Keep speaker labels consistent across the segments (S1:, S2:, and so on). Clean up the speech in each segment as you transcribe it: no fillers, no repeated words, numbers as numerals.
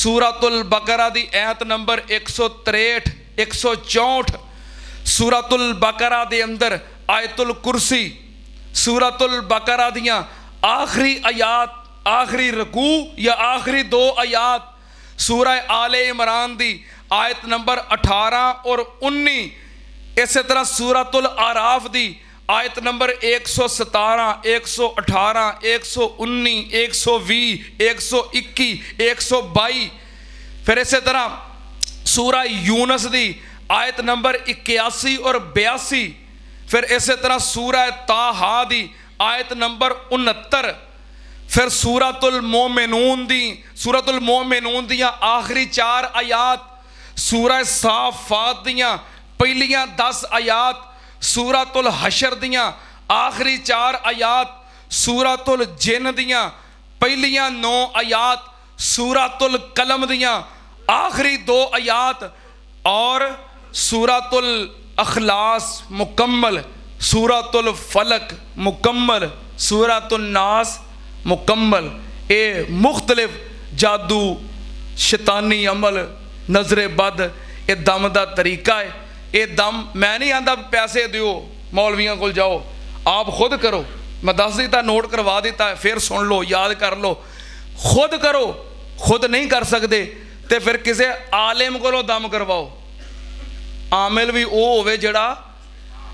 S1: सूरतुल बकरा दी आयत नंबर 163 164, सूरतुल बकरा दे अंदर आयतुल कुर्सी, सूरतुल बकरा दियाँ आखिरी आयात, आखिरी रकू या आखिरी 2 आयात, सूरह आले इमरान दी आयत नंबर 18 और 19, इस तरह सूरतुल आराफ दी आयत नंबर 117 118 119 120 121 122, फिर इस तरह सूरह यूनस दी आयत नंबर 81 और 82, फिर इस तरह सूरह ताहा दी आयत नंबर 69, फिर सूरतुल मोमिनून दियाँ आखिरी 4 आयात, सूरह साफात दियाँ पहलियाँ 10 आयात, सूरतुल हशर दियाँ आखिरी 4 आयात, सूरतुल जिन दियाँ पहलियाँ 9 आयात, सूरतुल कलम दियाँ आखिरी 2 आयात, और सूरतुल अखलास मुकम्मल, सूरतुल फलक मुकम्मल, सूरतुल नास मुकम्मल। ये मुख्तलिफ जादू, शैतानी अमल, नजरे बद, ये दम का तरीका है। ये दम मैं नहीं आंदा पैसे दियो मौलवियों को जाओ, आप खुद करो। मैं दस दिता, नोट करवा दिता है, फिर सुन लो, याद कर लो, खुद करो। खुद नहीं कर सकते तो फिर किसी आलिम को दम करवाओ। आमिल भी वो होवे जड़ा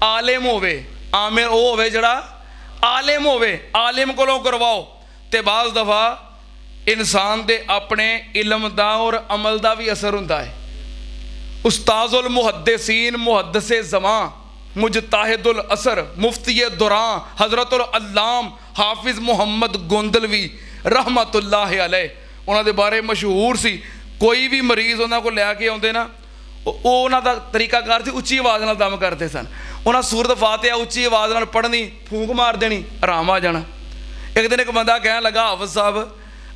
S1: आलिम होवे, आमिल वो होवे जड़ा आलिम होवे, आलिम को करवाओ। तो बाज़ दफ़ा इंसान दे अपने इलम दा और अमल दा भी असर हुंदा है। उस्ताजुल मुहद्दिसीन मुहद्दिसे ज़मां मुजताहिदुल असर मुफ्ती दुरां हज़रतुल अल्लाम हाफिज़ मुहम्मद गोंदलवी रहमतुल्लाह अलैह, उन्हां दे बारे मशहूर सी। कोई भी मरीज़ उन्हां को लैके आउंदे ना, उन्हां दा तरीकाकार सी उच्ची आवाज़ नाल दम करते सन। उन्हां सूरत फातिहा उच्ची आवाज़ नाल पढ़नी, फूंक मार देनी, आराम आ जाना। एक दिन एक बंदा कहन लगा, हाफिज़ साहब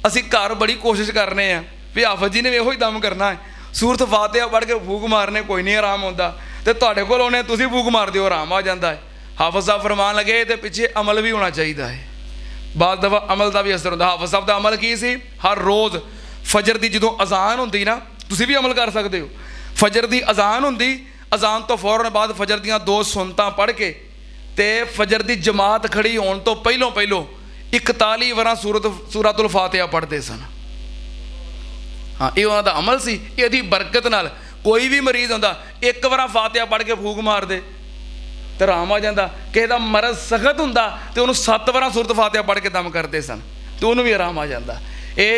S1: असी घर बड़ी कोशिश करने हैं भी हाफिज़ जी ने इहो ही दम करना है, सूरत फातिहा पढ़ के फूक मारने, कोई नहीं आराम होंदा, तो तुहाडे कोल आउणे तुसीं फूक मार दिओ, आराम आ जाता है। हाफिज़ साहब फरमान लगे तो पिछे अमल भी होना चाहिए है। बाद दफ़ा अमल का भी असर होंदा। हाफिज़ साहब का अमल की सी, हर रोज़ फजर की जो अजान होंदी ना, तुसीं भी अमल कर सकते हो। फजर की अजान होंदी, अजान तो फौरन बाद फजर दियाँ 2 सुन्नतां पढ़ के ते फजर की जमात खड़ी होने तो पहलों 41 वार सूरतुल फातिहा पढ़ते सन। हाँ, ये उन्होंने अमल सी। यदि बरकत नाल कोई भी मरीज़ होंदा, एक बार फातिहा पढ़ के फूक मार दे तो आराम आ जाता। किसी का मरज सख्त होंदा तो उन्होंने 7 बार सूरत फातिहा पढ़ के दम करते सन, तो उन्होंने भी आराम आ जाता। ये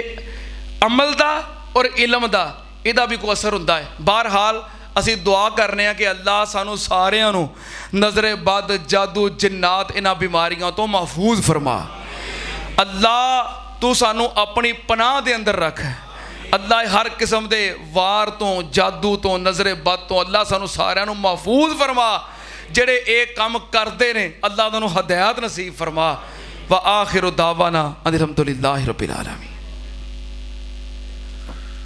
S1: अमल का और इलम का इहदा भी कोई असर होंदा है। बहरहाल असी दुआ करने कि अल्लाह सानू सारियां नू नज़रे बद, जादू, जिन्नात, इन्हां बीमारियों तो महफूज फरमा। अल्लाह तू सानू अपनी पनाह दे अंदर रख। अल्लाह हर किस्म के वार तो, जादू तो, नज़रे बद तो अल्लाह सानू सारियां नू महफूज फरमा। जेड़े ये काम करते ने अल्लाह उन्होंने हदायत नसीब फरमा। व आखिर दावाना अल्हम्दुलिल्लाहि रब्बिल आलमीन।